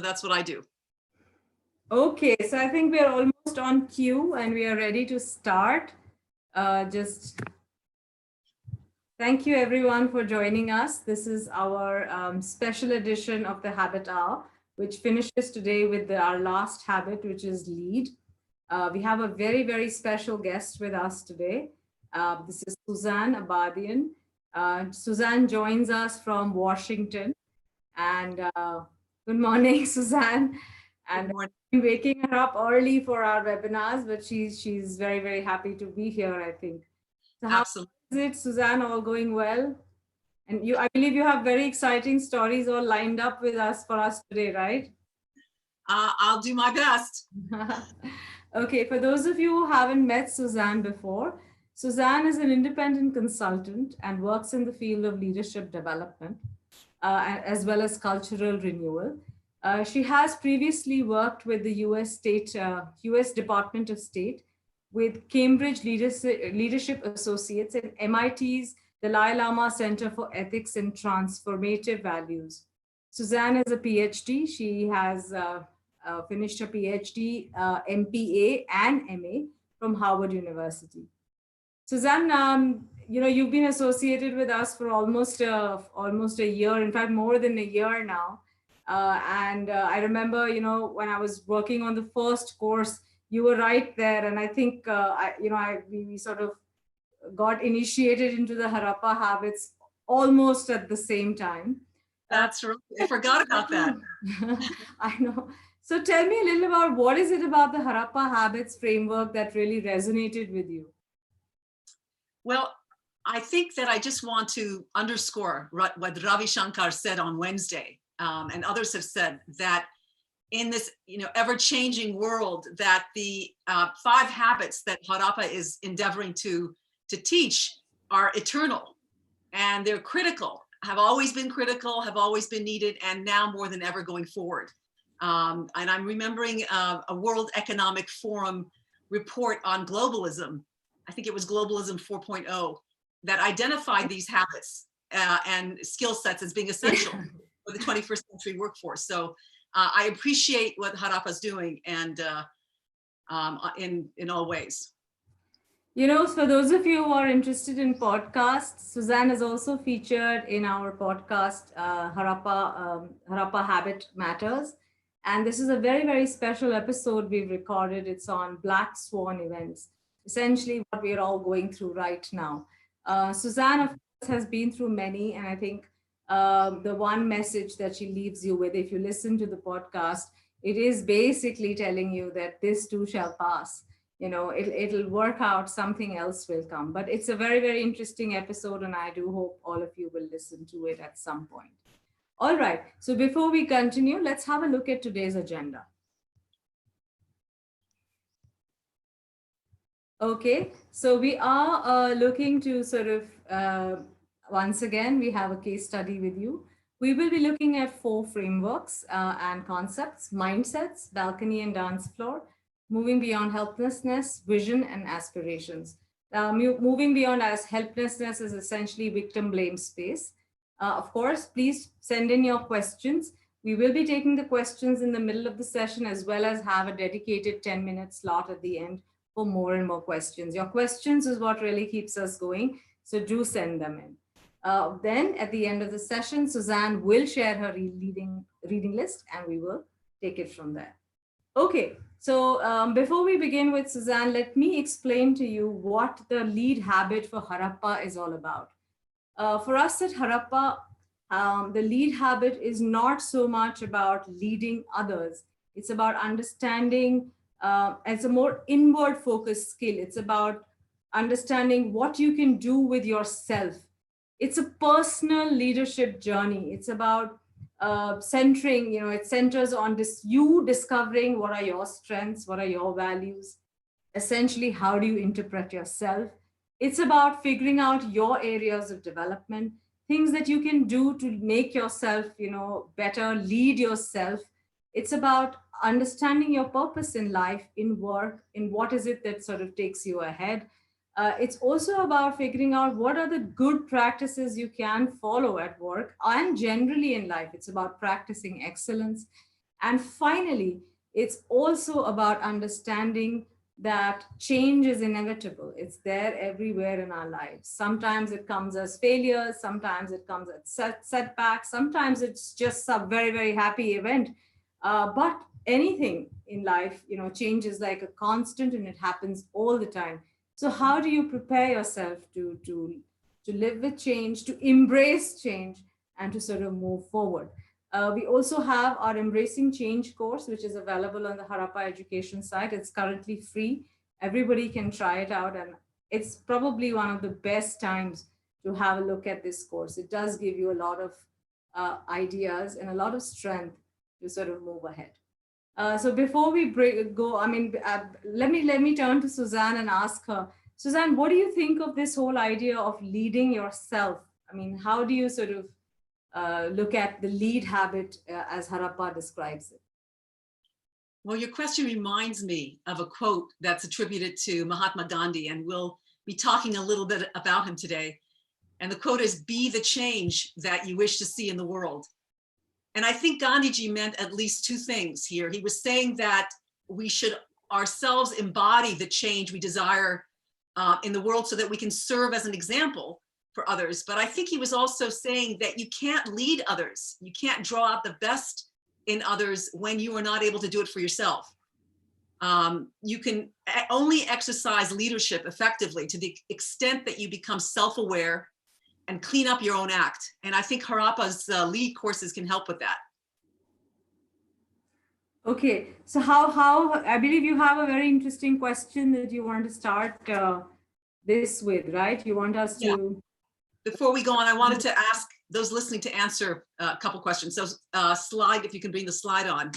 that's what I do. Okay, so I think we are almost on cue and we are ready to start. Just thank you everyone for joining us. This is our special edition of the Habit Hour, which finishes today with our last habit, which is lead. We have a very, very special guest with us today. This is Suzanne Abadian. Suzanne joins us from Washington. And good morning, Suzanne. And I'm waking her up early for our webinars, but she's very, very happy to be here, I think. So how Absolutely. is it, Suzanne? All going well? And I believe you have very exciting stories all lined up with us for us today, right? I'll do my best. Okay, for those of you who haven't met Suzanne before, Suzanne is an independent consultant and works in the field of leadership development, as well as cultural renewal. She has previously worked with the US Department of State, with Cambridge Leadership Associates, and MIT's Dalai Lama Center for Ethics and Transformative Values. Suzanne is a PhD. She has finished her PhD, MPA and MA from Harvard University. Suzanne, you've been associated with us for almost a year, in fact, more than a year now. And I remember, when I was working on the first course, you were right there. And I think, we sort of got initiated into the Harappa habits almost at the same time. That's right. I forgot about that. I know. So tell me a little about what is it about the Harappa habits framework that really resonated with you? Well, I think that I just want to underscore what Ravi Shankar said on Wednesday, and others have said, that in this ever-changing world, that the 5 habits that Harappa is endeavoring to teach are eternal, and they're critical, have always been critical, have always been needed, and now more than ever going forward. And I'm remembering a World Economic Forum report on globalism. I think it was Globalism 4.0 that identified these habits and skill sets as being essential for the 21st century workforce. So I appreciate what Harappa's doing, and in all ways. For those of you who are interested in podcasts, Suzanne is also featured in our podcast, Harappa Habit Matters. And this is a very, very special episode we've recorded. It's on Black Swan events, essentially what we're all going through right now. Suzanne, of course, has been through many. And I think the one message that she leaves you with, if you listen to the podcast, it is basically telling you that this too shall pass. It'll work out, something else will come. But it's a very, very interesting episode, and I do hope all of you will listen to it at some point. All right, so before we continue, let's have a look at today's agenda. Okay, so we are looking to sort of, once again, we have a case study with you. We will be looking at 4 frameworks and concepts: mindsets, balcony and dance floor, moving beyond helplessness, vision, and aspirations. Moving beyond as helplessness is essentially victim blame space. Of course, please send in your questions. We will be taking the questions in the middle of the session, as well as have a dedicated 10-minute slot at the end for more and more questions. Your questions is what really keeps us going, so do send them in. Then at the end of the session, Suzanne will share her reading list, and we will take it from there. Okay, so before we begin with Suzanne, let me explain to you what the lead habit for Harappa is all about. For us at Harappa, the lead habit is not so much about leading others. It's about understanding, it's a more inward focused skill. It's about understanding what you can do with yourself. It's a personal leadership journey. It's about centering, it centers on you discovering what are your strengths, what are your values, essentially, how do you interpret yourself. It's about figuring out your areas of development, things that you can do to make yourself, better, lead yourself. It's about understanding your purpose in life, in work, in what is it that sort of takes you ahead. It's also about figuring out what are the good practices you can follow at work and generally in life. It's about practicing excellence. And finally, it's also about understanding that change is inevitable. It's there everywhere in our lives. Sometimes it comes as failures, sometimes it comes as setbacks, sometimes it's just a very, very happy event. But anything in life, change is like a constant and it happens all the time. So how do you prepare yourself to live with change, to embrace change, and to sort of move forward? We also have our Embracing Change course, which is available on the Harappa Education site. It's currently free. Everybody can try it out, and it's probably one of the best times to have a look at this course. It does give you a lot of ideas and a lot of strength to sort of move ahead. So before we go, I mean, let me turn to Suzanne and ask her, Suzanne, what do you think of this whole idea of leading yourself? I mean, how do you sort of look at the lead habit as Harappa describes it? Well, your question reminds me of a quote that's attributed to Mahatma Gandhi, and we'll be talking a little bit about him today. And the quote is, "Be the change that you wish to see in the world." And I think Gandhiji meant at least two things here. He was saying that we should ourselves embody the change we desire in the world so that we can serve as an example for others. But I think he was also saying that you can't lead others. You can't draw out the best in others when you are not able to do it for yourself. You can only exercise leadership effectively to the extent that you become self-aware and clean up your own act. And I think Harappa's lead courses can help with that. Okay, so how I believe you have a very interesting question that you want to start this with, right? You want us to. Before we go on, I wanted to ask those listening to answer a couple questions. So slide, if you can bring the slide on.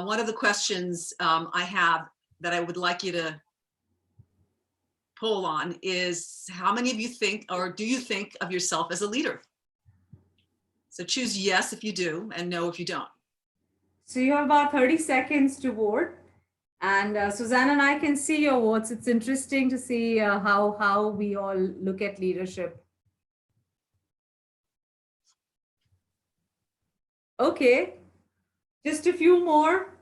One of the questions I have that I would like you to poll on is, how many of you think, or do you think of yourself as a leader? So choose yes if you do and no if you don't. So you have about 30 seconds to vote. And Suzanne and I can see your votes. It's interesting to see how we all look at leadership. Okay, just a few more.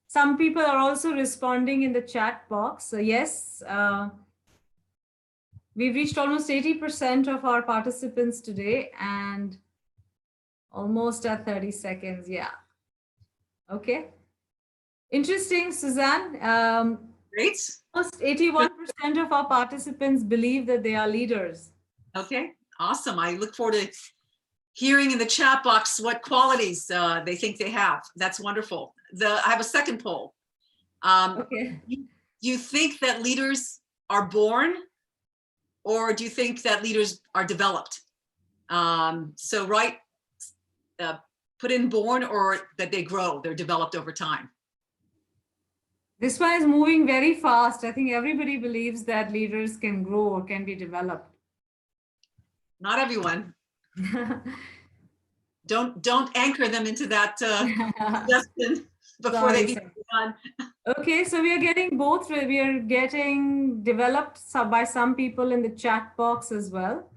Some people are also responding in the chat box. So yes, we've reached almost 80% of our participants today and almost at 30 seconds. Yeah. Okay. Interesting, Suzanne. Great. Almost 81% of our participants believe that they are leaders. Okay, awesome. I look forward to hearing in the chat box what qualities they think they have. That's wonderful. I have a second poll. Okay. Do you think that leaders are born, or do you think that leaders are developed? So put in born, or that they grow, they're developed over time. This one is moving very fast. I think everybody believes that leaders can grow or can be developed. Not everyone. Don't anchor them into that suggestion before they get done. Okay, so we are getting both. We are getting developed by some people in the chat box as well.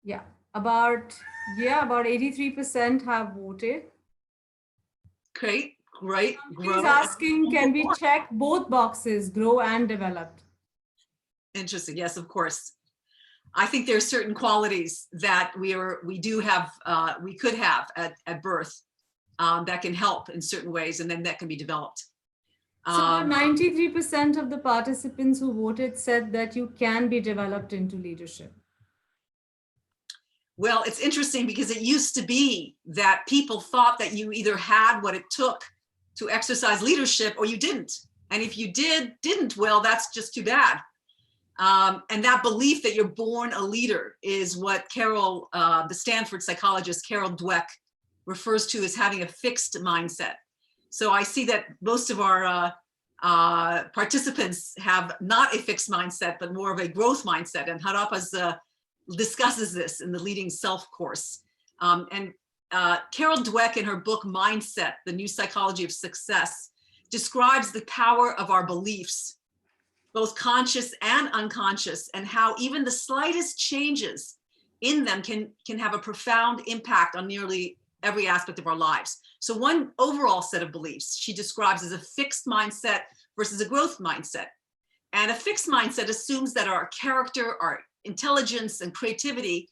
Yeah, about 83% have voted. Great. He's asking, can we check both boxes, grow and developed? Interesting. Yes, of course. I think there are certain qualities that we could have at birth that can help in certain ways, and then that can be developed. So 93% of the participants who voted said that you can be developed into leadership. Well, it's interesting because it used to be that people thought that you either had what it took to exercise leadership or you didn't. And if you didn't, well, that's just too bad. And that belief that you're born a leader is what the Stanford psychologist Carol Dweck refers to as having a fixed mindset. So I see that most of our participants have not a fixed mindset, but more of a growth mindset. And Harappa's discusses this in the Leading Self course. And Carol Dweck, in her book Mindset, The New Psychology of Success, describes the power of our beliefs, both conscious and unconscious, and how even the slightest changes in them can have a profound impact on nearly every aspect of our lives. So one overall set of beliefs she describes as a fixed mindset versus a growth mindset. And a fixed mindset assumes that our character, our intelligence, and creativity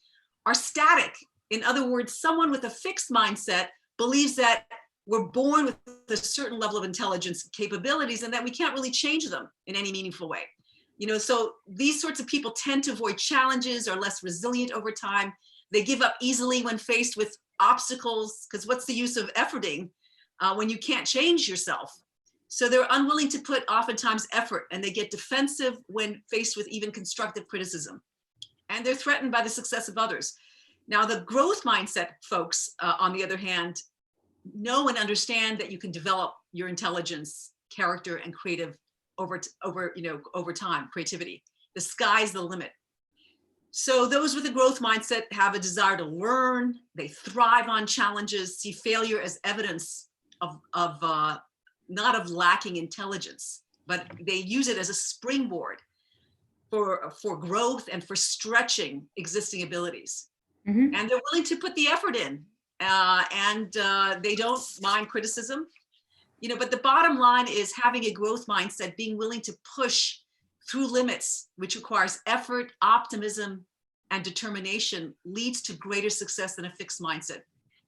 are static. In other words, someone with a fixed mindset believes that we're born with a certain level of intelligence and capabilities and that we can't really change them in any meaningful way. So these sorts of people tend to avoid challenges, are less resilient over time. They give up easily when faced with obstacles, because what's the use of efforting when you can't change yourself? So they're unwilling to put oftentimes effort, and they get defensive when faced with even constructive criticism. And they're threatened by the success of others. Now, the growth mindset folks, on the other hand, know and understand that you can develop your intelligence, character, and creative over time, creativity. The sky's the limit. So those with a growth mindset have a desire to learn. They thrive on challenges, see failure as evidence of not of lacking intelligence, but they use it as a springboard for growth and for stretching existing abilities. Mm-hmm. And they're willing to put the effort in, and they don't mind criticism. But the bottom line is having a growth mindset, being willing to push through limits, which requires effort, optimism, and determination, leads to greater success than a fixed mindset.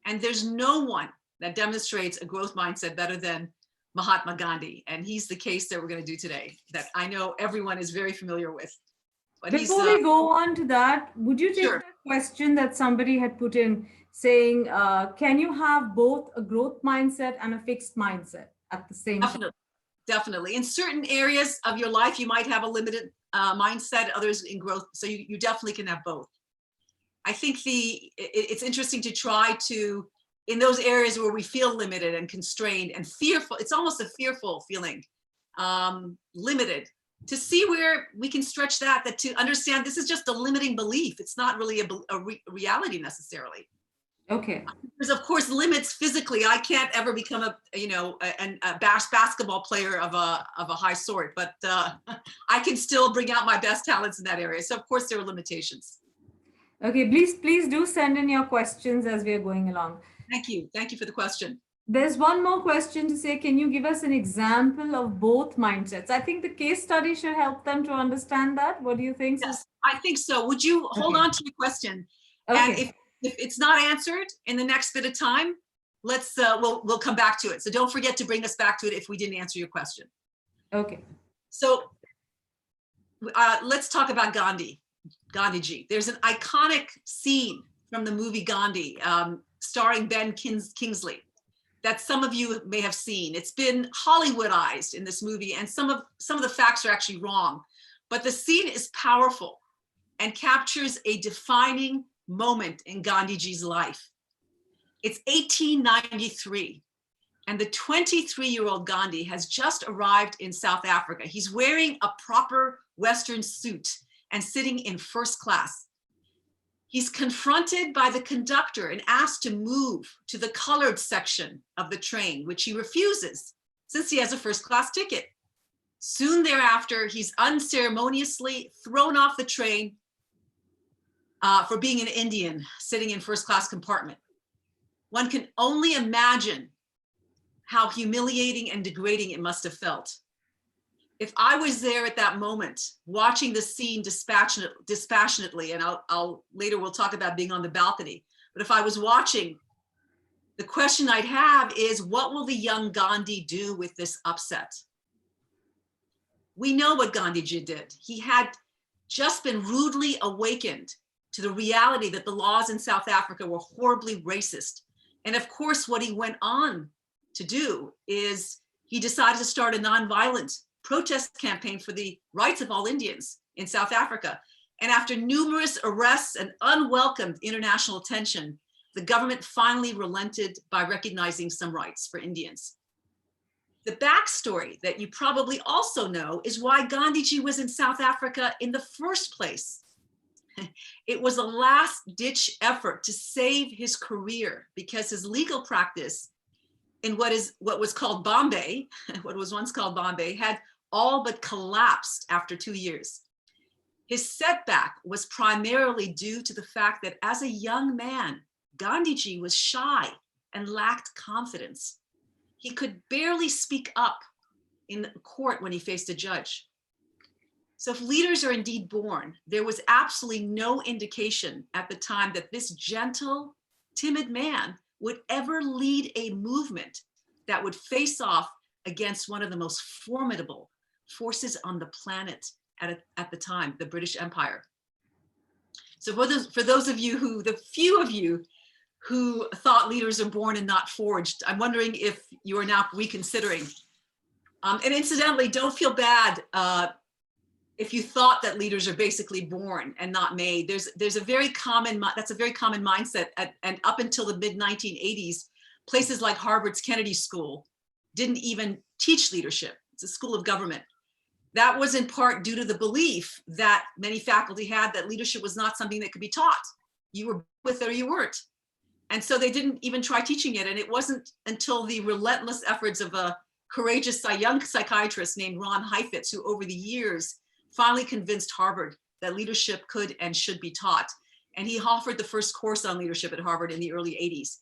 And there's no one that demonstrates a growth mindset better than Mahatma Gandhi. And he's the case that we're going to do today, that I know everyone is very familiar with. But Before we go on to that, would you take Sure. that question that somebody had put in saying, can you have both a growth mindset and a fixed mindset at the same time? Definitely. In certain areas of your life, you might have a limited mindset, others in growth. So you definitely can have both. I think it's interesting to try to, in those areas where we feel limited and constrained and fearful, it's almost a fearful feeling, limited, to see where we can stretch that to understand this is just a limiting belief. It's not really a reality necessarily. Okay. There's of course limits physically. I can't ever become a basketball player of a high sort, but I can still bring out my best talents in that area. So of course there are limitations. Okay, please do send in your questions as we are going along. Thank you for the question. There's one more question to say, can you give us an example of both mindsets? I think the case study should help them to understand that. What do you think? Yes, I think so. Would you hold on to your question? Okay. And if it's not answered in the next bit of time, we'll come back to it. So don't forget to bring us back to it if we didn't answer your question. Okay. So let's talk about Gandhiji. There's an iconic scene from the movie Gandhi, starring Ben Kingsley, that some of you may have seen. It's been Hollywoodized in this movie, and some of the facts are actually wrong, but the scene is powerful and captures a defining moment in Gandhiji's life. It's 1893, and the 23-year-old Gandhi has just arrived in South Africa. He's wearing a proper Western suit and sitting in first class. He's confronted by the conductor and asked to move to the colored section of the train, which he refuses since he has a first class ticket. Soon thereafter, he's unceremoniously thrown off the train for being an Indian sitting in first class compartment. One can only imagine how humiliating and degrading it must have felt. If I was there at that moment, watching the scene dispassionately, and later we'll talk about being on the balcony, but if I was watching, the question I'd have is, what will the young Gandhi do with this upset? We know what Gandhiji did. He had just been rudely awakened to the reality that the laws in South Africa were horribly racist. And of course, what he went on to do is he decided to start a nonviolent protest campaign for the rights of all Indians in South Africa. And after numerous arrests and unwelcomed international attention, the government finally relented by recognizing some rights for Indians. The backstory that you probably also know is why Gandhiji was in South Africa in the first place. It was a last-ditch effort to save his career because his legal practice in what was called Bombay, what was once called Bombay, had all but collapsed after 2 years. His setback was primarily due to the fact that as a young man, Gandhiji was shy and lacked confidence. He could barely speak up in court when he faced a judge. So if leaders are indeed born, there was absolutely no indication at the time that this gentle, timid man would ever lead a movement that would face off against one of the most formidable forces on the planet at the time, the British Empire. So for those of you who, the few of you who thought leaders are born and not forged, I'm wondering if you are now reconsidering. And incidentally, don't feel bad if you thought that leaders are basically born and not made. There's a very common, that's a very common mindset. And up until the mid 1980s, places like Harvard's Kennedy School didn't even teach leadership. It's a school of government. That was in part due to the belief that many faculty had that leadership was not something that could be taught. You were with it or you weren't. And so they didn't even try teaching it. And it wasn't until the relentless efforts of a courageous young psychiatrist named Ron Heifetz, who over the years finally convinced Harvard that leadership could and should be taught. And he offered the first course on leadership at Harvard in the early 80s.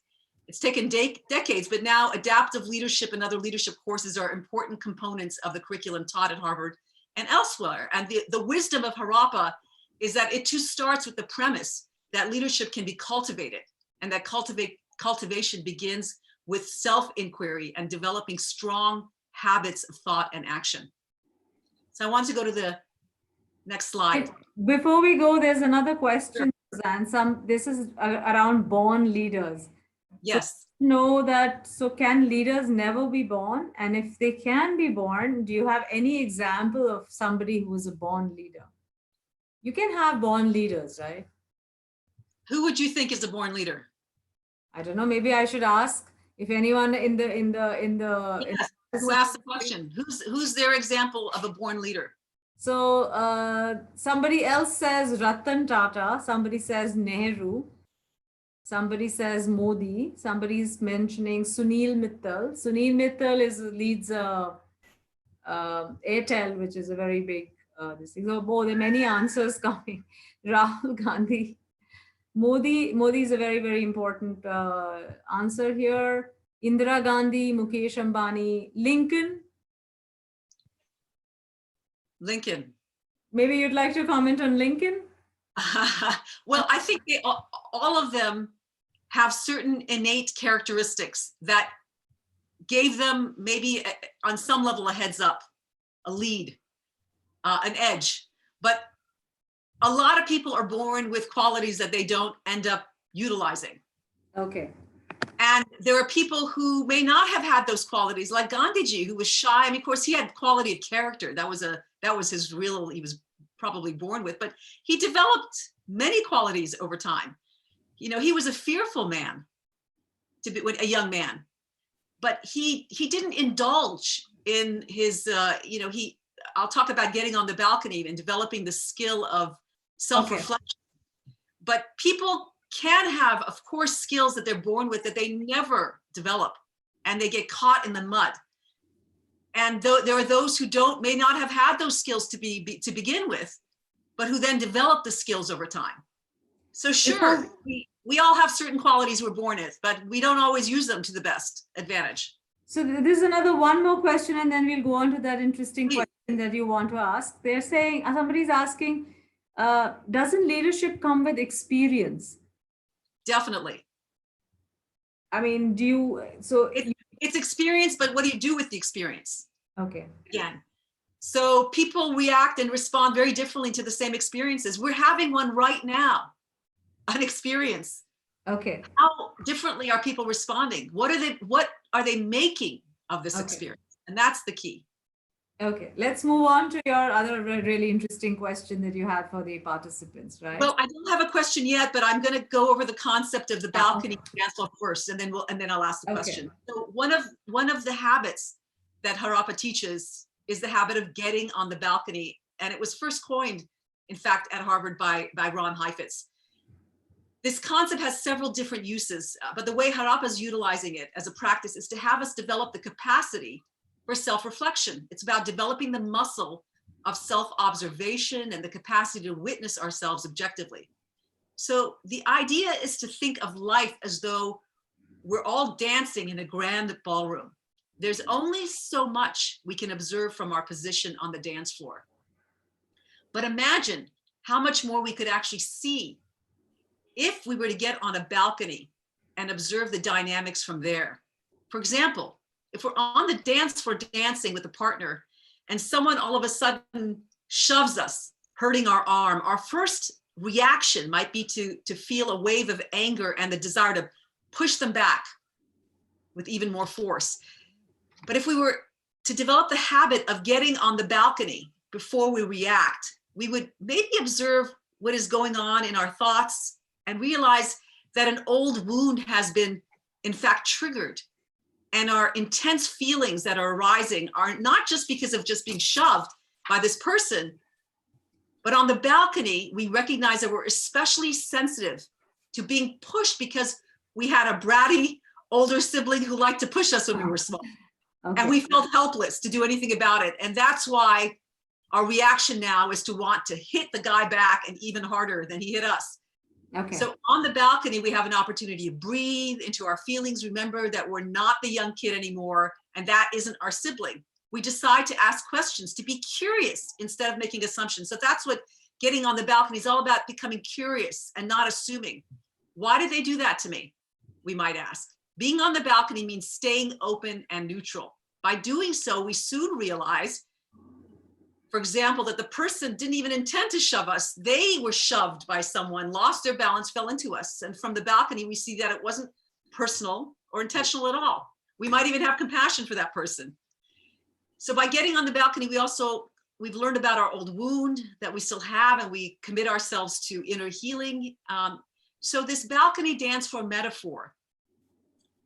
It's taken decades, but now adaptive leadership and other leadership courses are important components of the curriculum taught at Harvard and elsewhere. And the wisdom of Harappa is that it too starts with the premise that leadership can be cultivated, and that cultivation begins with self-inquiry and developing strong habits of thought and action. So I want to go to the next slide. Before we go, there's another question, Suzanne. This is around born leaders. Yes. So know that, so can leaders never be born? And if they can be born, do you have any example of somebody who was a born leader? You can have born leaders, right? Who would you think is a born leader? I don't know. Maybe I should ask if anyone in the Yes. Who asked the question? Who's their example of a born leader? So somebody else says Ratan Tata. Somebody says Nehru. Somebody says Modi. Somebody's mentioning Sunil Mittal. Sunil Mittal leads Airtel, which is a very big this thing. So there are many answers coming. Rahul Gandhi. Modi is a very, very important answer here. Indira Gandhi, Mukesh Ambani, Lincoln. Lincoln. Maybe you'd like to comment on Lincoln? Well, I think all of them have certain innate characteristics that gave them maybe on some level a heads up, a lead, an edge. But a lot of people are born with qualities that they don't end up utilizing. Okay. And there are people who may not have had those qualities, like Gandhiji, who was shy. I mean, of course, he had quality of character. That was his real, he was probably born with, but he developed many qualities over time. You know, he was a fearful man, a young man, but he didn't indulge in his, I'll talk about getting on the balcony and developing the skill of self-reflection. Okay. But people can have, of course, skills that they're born with that they never develop, and they get caught in the mud. And there are those who may not have had those skills to begin with, but who then develop the skills over time. So sure, we all have certain qualities we're born with, but we don't always use them to the best advantage. So there's one more question, and then we'll go on to that interesting question that you want to ask. They're saying, somebody's asking, doesn't leadership come with experience? Definitely. I mean, it's experience, but what do you do with the experience? Okay. Again. So people react and respond very differently to the same experiences. We're having one right now, an experience. Okay. How differently are people responding? What are they making of this experience? And that's the key. Okay, let's move on to your other really interesting question that you had for the participants, right? Well, I don't have a question yet, but I'm going to go over the concept of the balcony dance first, and then I'll ask the question. So one of the habits that Harappa teaches is the habit of getting on the balcony, and it was first coined, in fact, at Harvard by Ron Heifetz. This concept has several different uses, but the way Harappa is utilizing it as a practice is to have us develop the capacity for self-reflection. It's about developing the muscle of self-observation and the capacity to witness ourselves objectively. So the idea is to think of life as though we're all dancing in a grand ballroom. There's only so much we can observe from our position on the dance floor. But imagine how much more we could actually see if we were to get on a balcony and observe the dynamics from there. For example, if we're on the dance floor dancing with a partner and someone all of a sudden shoves us, hurting our arm, our first reaction might be to feel a wave of anger and the desire to push them back with even more force. But if we were to develop the habit of getting on the balcony before we react, we would maybe observe what is going on in our thoughts and realize that an old wound has been, in fact, triggered. And our intense feelings that are arising are not just because of just being shoved by this person, but on the balcony, we recognize that we're especially sensitive to being pushed because we had a bratty older sibling who liked to push us when we were small. Okay. And we felt helpless to do anything about it. And that's why our reaction now is to want to hit the guy back and even harder than he hit us. Okay. So on the balcony, we have an opportunity to breathe into our feelings. Remember that we're not the young kid anymore, and that isn't our sibling. We decide to ask questions, to be curious instead of making assumptions. So that's what getting on the balcony is all about, becoming curious and not assuming. Why did they do that to me? We might ask. Being on the balcony means staying open and neutral. By doing so, we soon realize, for example, that the person didn't even intend to shove us. They were shoved by someone, lost their balance, fell into us. And from the balcony, we see that it wasn't personal or intentional at all. We might even have compassion for that person. So by getting on the balcony, we've learned about our old wound that we still have, and we commit ourselves to inner healing. So this balcony dance floor metaphor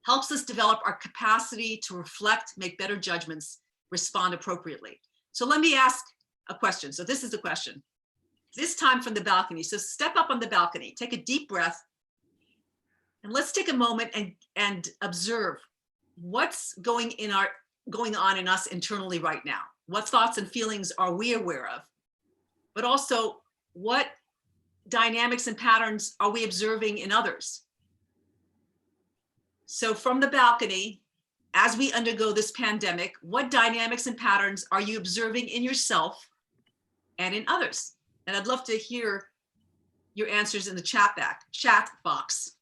helps us develop our capacity to reflect, make better judgments, respond appropriately. So let me ask a question. So this is the question. This time from the balcony. So step up on the balcony, take a deep breath, and let's take a moment and observe what's going on in us internally right now. What thoughts and feelings are we aware of? But also, what dynamics and patterns are we observing in others? So from the balcony, as we undergo this pandemic, what dynamics and patterns are you observing in yourself and in others? And I'd love to hear your answers in the chat box.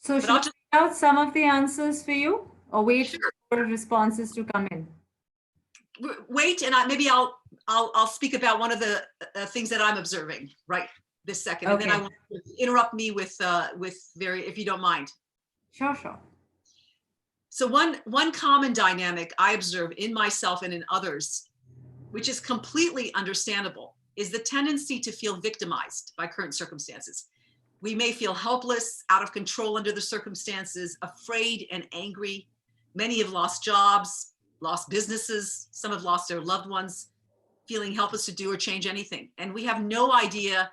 So should I just out some of the answers for you, or wait Sure. for responses to come in? Wait, and maybe I'll speak about one of the things that I'm observing right this second, okay. And then I want you to interrupt me with if you don't mind. Sure. So one common dynamic I observe in myself and in others, which is completely understandable, is the tendency to feel victimized by current circumstances. We may feel helpless, out of control under the circumstances, afraid and angry. Many have lost jobs, lost businesses. Some have lost their loved ones, feeling helpless to do or change anything. And we have no idea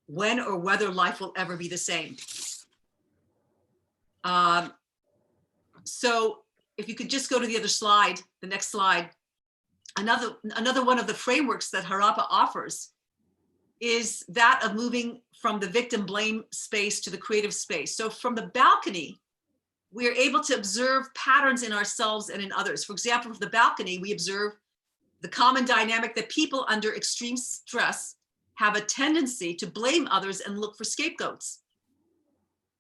when or whether life will ever be the same. So if you could just go to the other slide, the next slide. Another one of the frameworks that Harappa offers is that of moving from the victim blame space to the creative space. So from the balcony, we are able to observe patterns in ourselves and in others. For example, from the balcony, we observe the common dynamic that people under extreme stress have a tendency to blame others and look for scapegoats.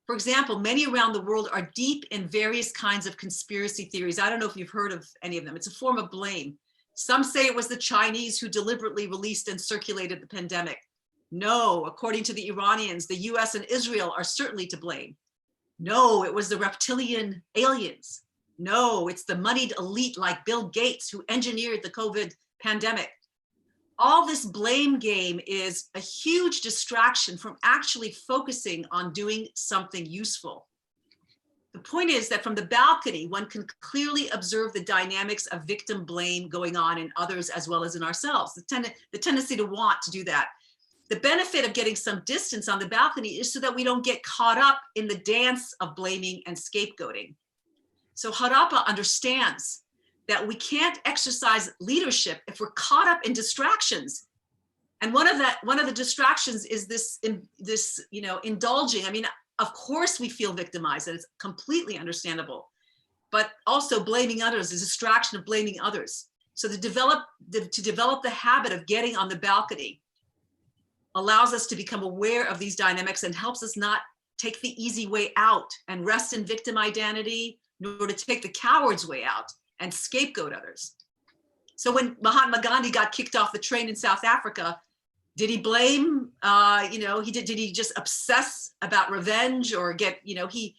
For example, many around the world are deep in various kinds of conspiracy theories. I don't know if you've heard of any of them. It's a form of blame. Some say it was the Chinese who deliberately released and circulated the pandemic. No, according to the Iranians, the US and Israel are certainly to blame. No, it was the reptilian aliens. No, it's the moneyed elite like Bill Gates who engineered the COVID pandemic. All this blame game is a huge distraction from actually focusing on doing something useful. The point is that from the balcony, one can clearly observe the dynamics of victim blame going on in others as well as in ourselves, the tendency to want to do that. The benefit of getting some distance on the balcony is so that we don't get caught up in the dance of blaming and scapegoating. So Harappa understands that we can't exercise leadership if we're caught up in distractions. And one of the distractions is this indulging. I mean, of course we feel victimized, and it's completely understandable, but also blaming others, the distraction of blaming others. So to develop the habit of getting on the balcony allows us to become aware of these dynamics and helps us not take the easy way out and rest in victim identity, nor to take the coward's way out and scapegoat others. So when Mahatma Gandhi got kicked off the train in South Africa, did he blame, did he just obsess about revenge or he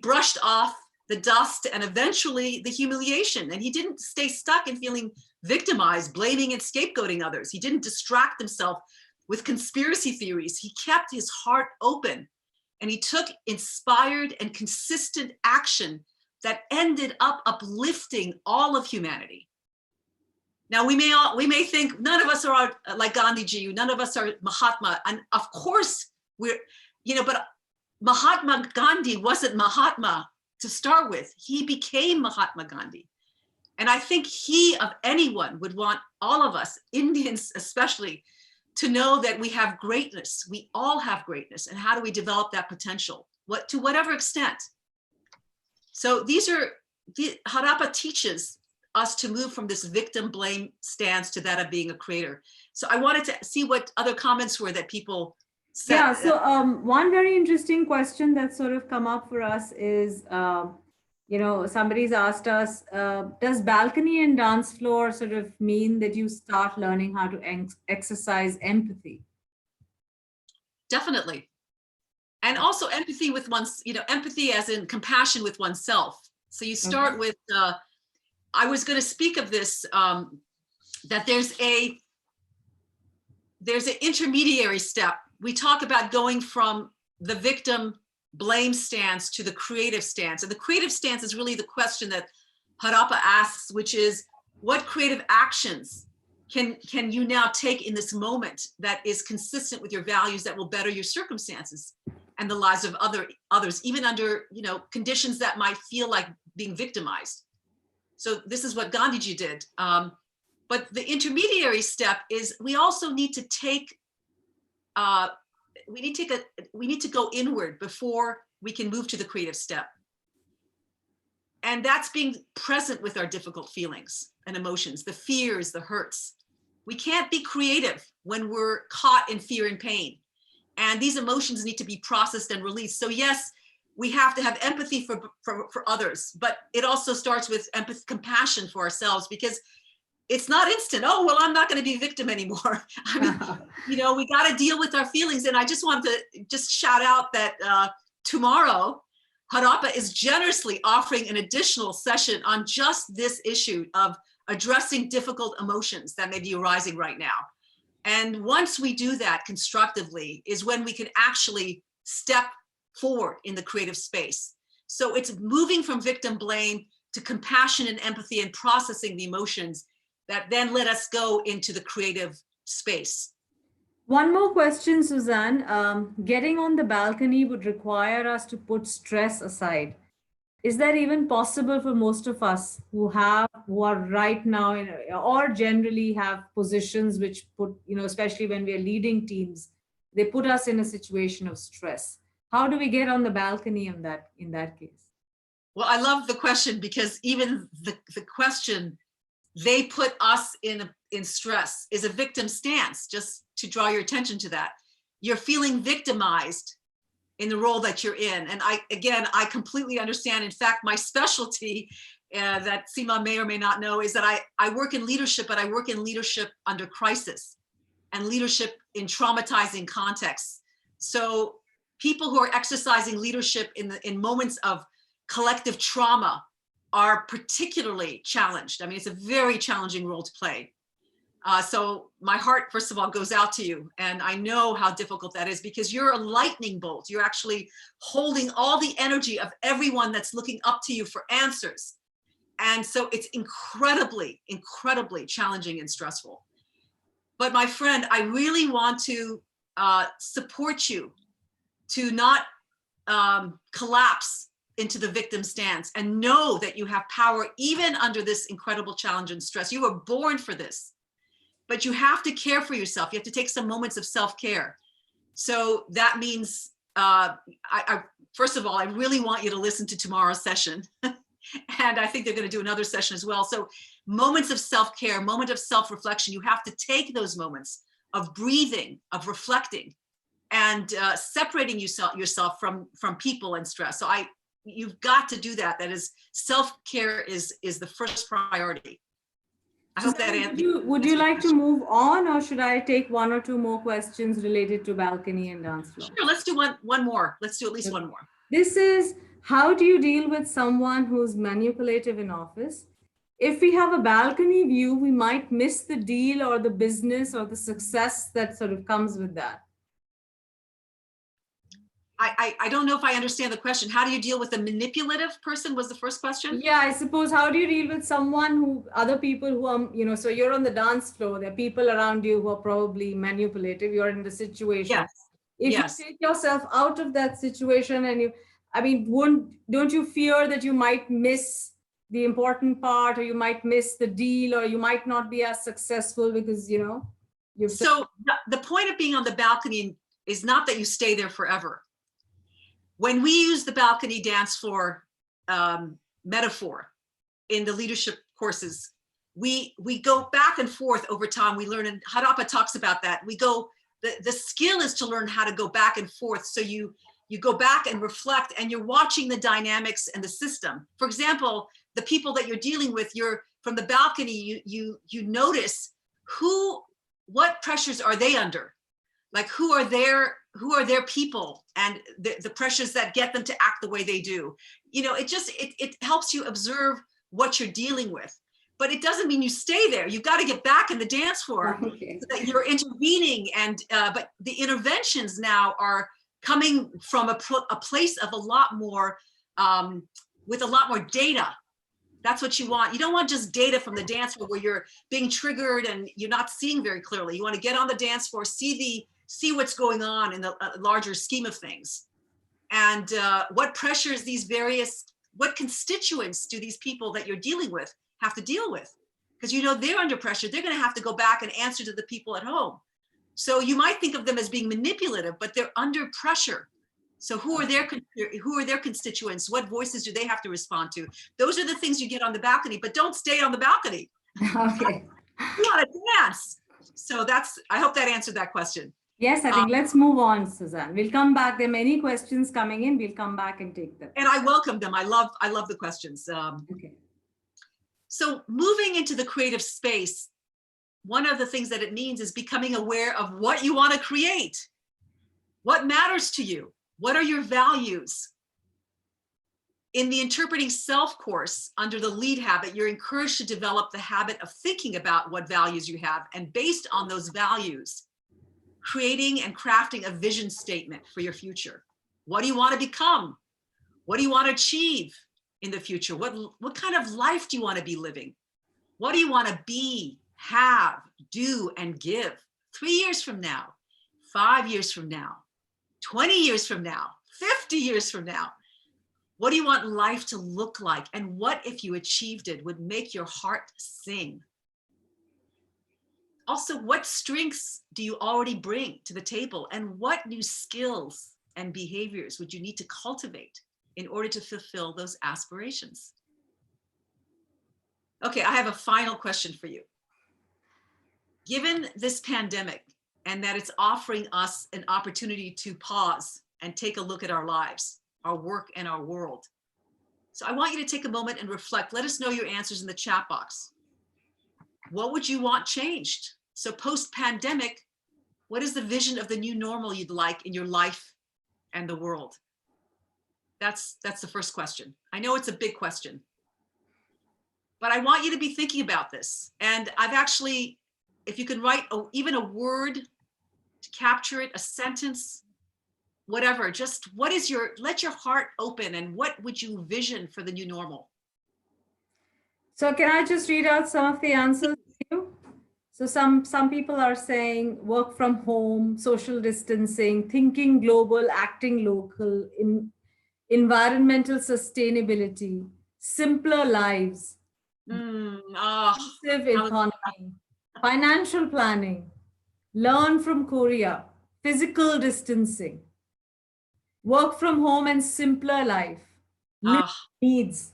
brushed off the dust and eventually the humiliation, and he didn't stay stuck in feeling victimized, blaming and scapegoating others. He didn't distract himself with conspiracy theories. He kept his heart open, and he took inspired and consistent action that ended up uplifting all of humanity. Now we may think none of us are like Gandhiji, none of us are Mahatma, and of course but Mahatma Gandhi wasn't Mahatma to start with. He became Mahatma Gandhi. And I think he, of anyone, would want all of us, Indians especially, to know that we have greatness. We all have greatness. And how do we develop that potential? To whatever extent. So Harappa teaches us to move from this victim blame stance to that of being a creator. So I wanted to see what other comments were that people said. Yeah, so one very interesting question that's sort of come up for us is, somebody's asked us, does balcony and dance floor sort of mean that you start learning how to exercise empathy? Definitely. And also empathy with empathy as in compassion with oneself. So you start with, I was going to speak of this, that there's an intermediary step. We talk about going from the victim blame stance to the creative stance. And the creative stance is really the question that Harappa asks, which is, what creative actions can you now take in this moment that is consistent with your values that will better your circumstances and the lives of others, even under conditions that might feel like being victimized. So this is what Gandhiji did. But the intermediary step is we also need to take, we need to go inward before we can move to the creative step. And that's being present with our difficult feelings and emotions, the fears, the hurts. We can't be creative when we're caught in fear and pain. And these emotions need to be processed and released. So yes, we have to have empathy for others, but it also starts with empathy, compassion for ourselves, because it's not instant. Oh, well, I'm not going to be a victim anymore. I mean, we got to deal with our feelings. And I just want to just shout out that tomorrow, Harappa is generously offering an additional session on just this issue of addressing difficult emotions that may be arising right now. And once we do that constructively is when we can actually step forward in the creative space. So it's moving from victim blame to compassion and empathy and processing the emotions that then let us go into the creative space. One more question, Suzanne. Getting on the balcony would require us to put stress aside. Is that even possible for most of us who are right now or generally have positions which put, especially when we are leading teams, they put us in a situation of stress? How do we get on the balcony in that case? Well, I love the question, because even the question, they put us in stress, is a victim stance, just to draw your attention to that. You're feeling victimized in the role that you're in. And I completely understand. In fact, my specialty that Seema may or may not know is that I work in leadership, but I work in leadership under crisis and leadership in traumatizing contexts. So people who are exercising leadership in moments of collective trauma are particularly challenged. I mean, it's a very challenging role to play. So my heart, first of all, goes out to you. And I know how difficult that is, because you're a lightning bolt. You're actually holding all the energy of everyone that's looking up to you for answers. And so it's incredibly, incredibly challenging and stressful. But my friend, I really want to support you to not collapse into the victim stance and know that you have power even under this incredible challenge and stress. You were born for this, but you have to care for yourself. You have to take some moments of self-care. So that means, first of all, I really want you to listen to tomorrow's session. And I think they're going to do another session as well. So moments of self-care, moment of self-reflection, you have to take those moments of breathing, of reflecting, and separating yourself from people and stress. So you've got to do that. That is, self-care is the first priority. I hope that answers. Would you like to move on, or should I take one or two more questions related to balcony and dance floor? Sure, let's do one more. Let's do at least one more. This is, how do you deal with someone who's manipulative in office? If we have a balcony view, we might miss the deal or the business or the success that sort of comes with that. I don't know if I understand the question. How do you deal with a manipulative person was the first question? Yeah, I suppose, how do you deal with other people who are, so you're on the dance floor, there are people around you who are probably manipulative, you're in the situation. Yes. If you take yourself out of that situation and don't you fear that you might miss the important part, or you might miss the deal, or you might not be as successful because, So the point of being on the balcony is not that you stay there forever. When we use the balcony dance floor metaphor in the leadership courses, we go back and forth over time. We learn, and Harappa talks about that. The skill is to learn how to go back and forth. So you go back and reflect, and you're watching the dynamics and the system. For example, the people that you're dealing with, you're from the balcony, you notice what pressures are they under? Like who are their people, and the pressures that get them to act the way they do. It helps you observe what you're dealing with, but it doesn't mean you stay there. You've got to get back in the dance floor. Okay. So that you're intervening, but the interventions now are coming from a place of a lot more, with a lot more data. That's what you want. You don't want just data from the dance floor where you're being triggered and you're not seeing very clearly. You want to get on the dance floor, see what's going on in the larger scheme of things, and what pressures what constituents do these people that you're dealing with have to deal with? Because they're under pressure. They're going to have to go back and answer to the people at home. So you might think of them as being manipulative, but they're under pressure. So who are their constituents? What voices do they have to respond to? Those are the things you get on the balcony, but don't stay on the balcony. Okay. You want to dance. So I hope that answered that question. Yes, I think let's move on, Suzanne. We'll come back. There are many questions coming in. We'll come back and take them. And I welcome them. I love the questions. Okay. So moving into the creative space, one of the things that it means is becoming aware of what you want to create. What matters to you? What are your values? In the Interpreting Self course, under the lead habit, you're encouraged to develop the habit of thinking about what values you have, and based on those values, creating and crafting a vision statement for your future. What do you want to become? What do you want to achieve in the future? What kind of life do you want to be living? What do you want to be, have, do, and give 3 years from now, 5 years from now, 20 years from now, 50 years from now? What do you want life to look like? And what, if you achieved it, would make your heart sing? Also, what strengths do you already bring to the table? And what new skills and behaviors would you need to cultivate in order to fulfill those aspirations? Okay, I have a final question for you. Given this pandemic, and that it's offering us an opportunity to pause and take a look at our lives, our work, and our world. So I want you to take a moment and reflect. Let us know your answers in the chat box. What would you want changed? So post-pandemic, what is the vision of the new normal you'd like in your life and the world? That's the first question. I know it's a big question, but I want you to be thinking about this. And I've actually, if you can write even a word to capture it, a sentence, whatever, just let your heart open, and what would you vision for the new normal? So can I just read out some of the answers to you? So some people are saying work from home, social distancing, thinking global, acting local, environmental sustainability, simpler lives, Oh, inclusive how, economy, financial planning, learn from Korea, physical distancing, work from home and simpler life, living oh, needs,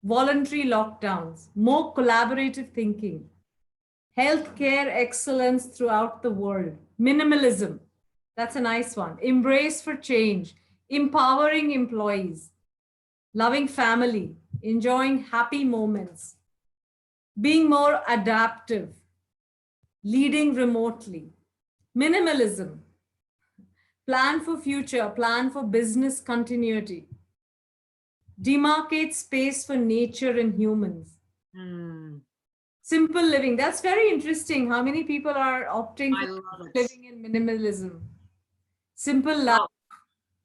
voluntary lockdowns, more collaborative thinking, healthcare excellence throughout the world, minimalism. That's a nice one. Embrace for change, empowering employees, loving family, enjoying happy moments, being more adaptive, leading remotely, minimalism, plan for future, plan for business continuity, demarcate space for nature and humans, mm, simple living. That's very interesting. How many people are opting I for love it. living in minimalism? Simple life. Well,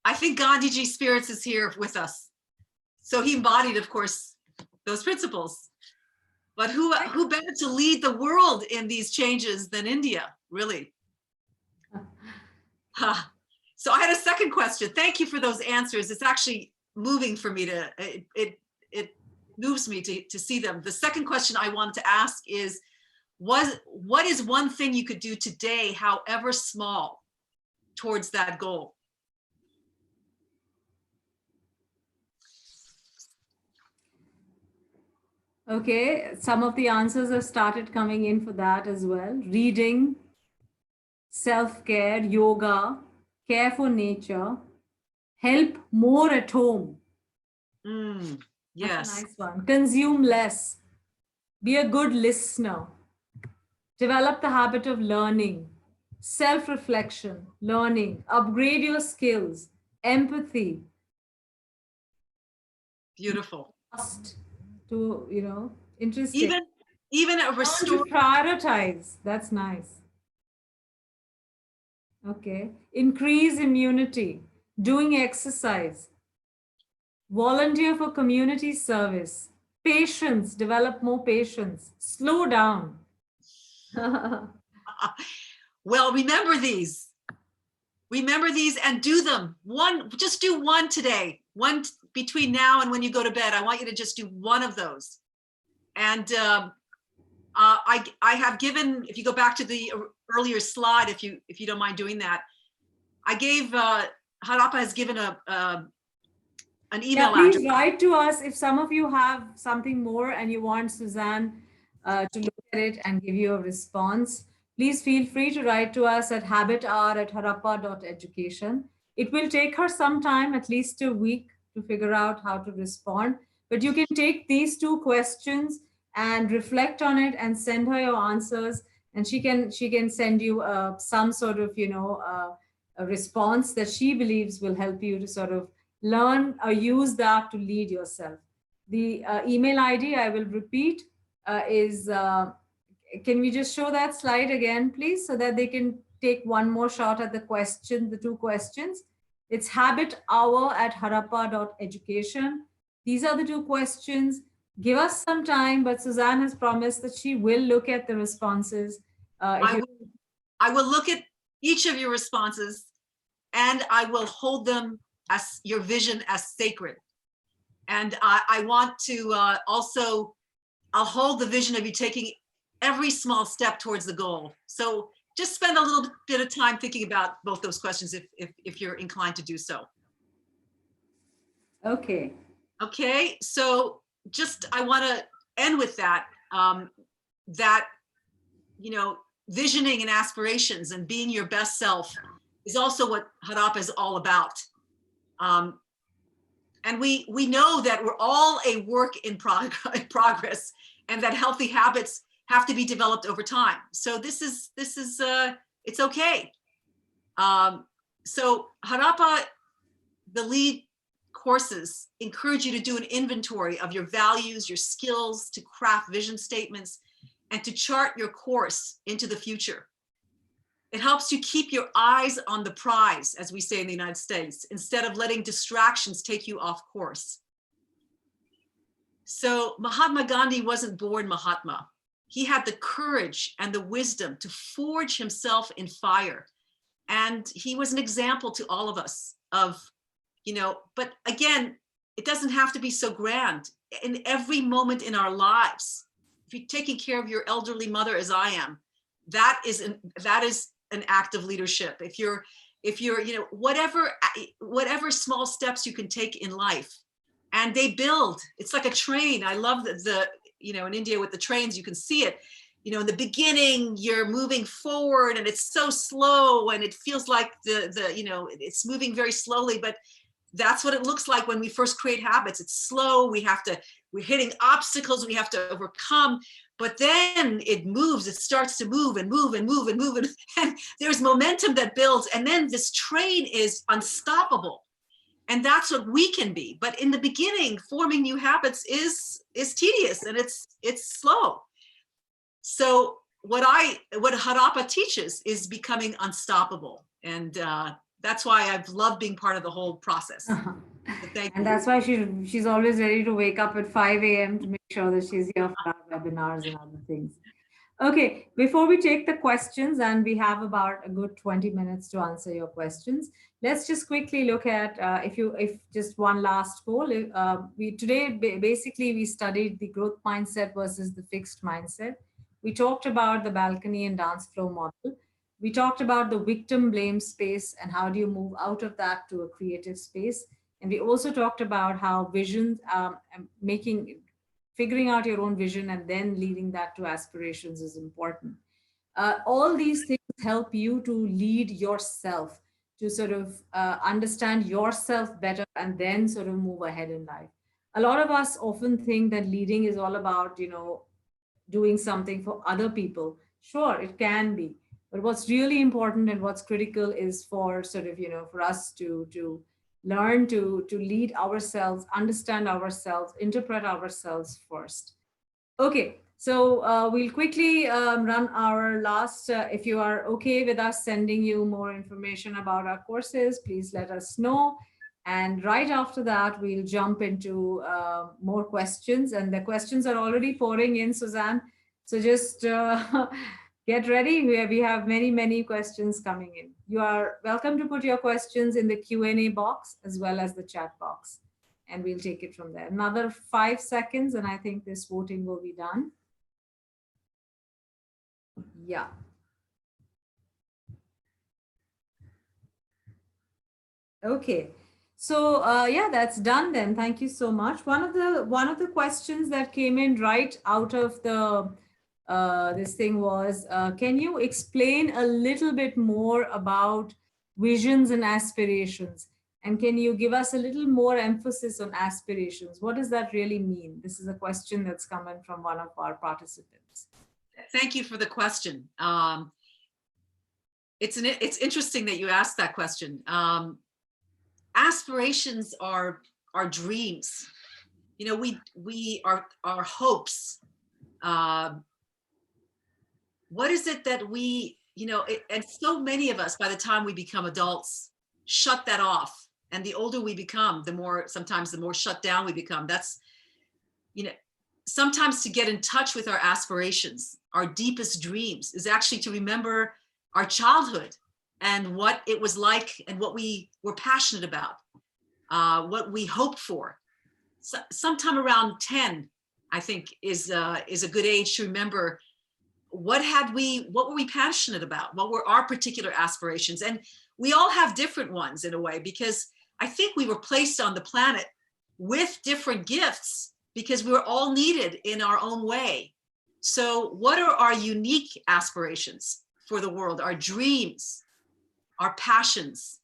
I think Gandhi G Spirits is here with us. So he embodied, of course, those principles. But who better to lead the world in these changes than India, really? Huh. So I had a second question. Thank you for those answers. It's actually moving for me to, it moves me to see them. The second question I wanted to ask is, what is one thing you could do today, however small, towards that goal? Okay, some of the answers have started coming in for that as well. Reading, self care, yoga, care for nature, help more at home. Mm, That's a yes, nice one. Consume less, be a good listener, develop the habit of learning, self reflection, learning, upgrade your skills, empathy, beautiful. trust to, interesting. Even even a Learn to restore. prioritize. That's nice. Okay. Increase immunity, doing exercise, volunteer for community service, patience, develop more patience, slow down. Well, remember these. Remember these and do them. Just do one today. One between now and when you go to bed. I want you to just do one of those. And I have given, if you go back to the earlier slide, if you don't mind doing that, I gave Harappa has given an Yeah, email address. please write to us if some of you have something more and you want Suzanne to look at it and give you a response. Please feel free to write to us at habithour@harappa.education. It will take her some time, at least a week, to figure out how to respond. But you can take these two questions and reflect on it and send her your answers, and she can send you some sort of a response that she believes will help you to sort of learn or use that to lead yourself. The email ID I will repeat is, can we just show that slide again, please, so that they can take one more shot at the two questions. It's habithour@harappa.education. These are the two questions. Give us some time, but Suzanne has promised that she will look at the responses. I will look at each of your responses and I will hold them as your vision as sacred. And I want to also, I'll hold the vision of you taking every small step towards the goal. So just spend a little bit of time thinking about both those questions if you're inclined to do so. Okay. Okay, so just I want to end with that, that, visioning and aspirations and being your best self is also what Harappa is all about. And we know that we're all a work in progress, and that healthy habits have to be developed over time. So this is it's okay. So Harappa, the lead courses encourage you to do an inventory of your values, your skills, to craft vision statements, and to chart your course into the future. It helps you keep your eyes on the prize, as we say in the United States, instead of letting distractions take you off course. So Mahatma Gandhi wasn't born Mahatma. He had the courage and the wisdom to forge himself in fire. And he was an example to all of us of, but again, it doesn't have to be so grand. In every moment in our lives, if you're taking care of your elderly mother, as I am, that is an act of leadership. If you're, whatever small steps you can take in life, and they build. It's like a train. I love in India with the trains, you can see it. In the beginning, you're moving forward and it's so slow and it feels like it's moving very slowly, but that's what it looks like when we first create habits. It's slow. We're hitting obstacles we have to overcome, but then it moves. It starts to move and move and move and move. And there's momentum that builds. And then this train is unstoppable. And that's what we can be. But in the beginning, forming new habits is tedious and it's slow. So what Harappa teaches is becoming unstoppable. And that's why I've loved being part of the whole process. Uh-huh. So thank And you. that's why she's always ready to wake up at 5 a.m. to make sure that she's here for our webinars and other things. Okay, before we take the questions, and we have about a good 20 minutes to answer your questions, let's just quickly look at if just one last goal. Basically we studied the growth mindset versus the fixed mindset. We talked about the balcony and dance flow model. We talked about the victim blame space and how do you move out of that to a creative space. And we also talked about how visions, figuring out your own vision and then leading that to aspirations is important. All these things help you to lead yourself, to sort of understand yourself better and then sort of move ahead in life. A lot of us often think that leading is all about, doing something for other people. Sure, it can be. But what's really important and what's critical is for sort of, for us to learn to lead ourselves, understand ourselves, interpret ourselves first. Okay, so we'll quickly run our last, if you are okay with us sending you more information about our courses, please let us know. And right after that, we'll jump into more questions. And the questions are already pouring in, Suzanne. So just get ready. We have many, many questions coming in. You are welcome to put your questions in the Q&A box as well as the chat box. And we'll take it from there. Another 5 seconds, and I think this voting will be done. Yeah. Okay. So yeah, that's done then. Thank you so much. One of the questions that came in right out of the this thing was, can you explain a little bit more about visions and aspirations? And can you give us a little more emphasis on aspirations? What does that really mean? This is a question that's coming from one of our participants. Thank you for the question. It's interesting that you asked that question. Aspirations are our dreams. We are our hopes. What is it that we, and so many of us, by the time we become adults, shut that off. And the older we become, sometimes the more shut down we become. That's, sometimes to get in touch with our aspirations, our deepest dreams, is actually to remember our childhood and what it was like and what we were passionate about, what we hoped for. So, sometime around 10, I think, is a good age to remember what were we passionate about? What were our particular aspirations? And we all have different ones in a way, because I think we were placed on the planet with different gifts because we were all needed in our own way. So what are our unique aspirations for the world, our dreams, our passions?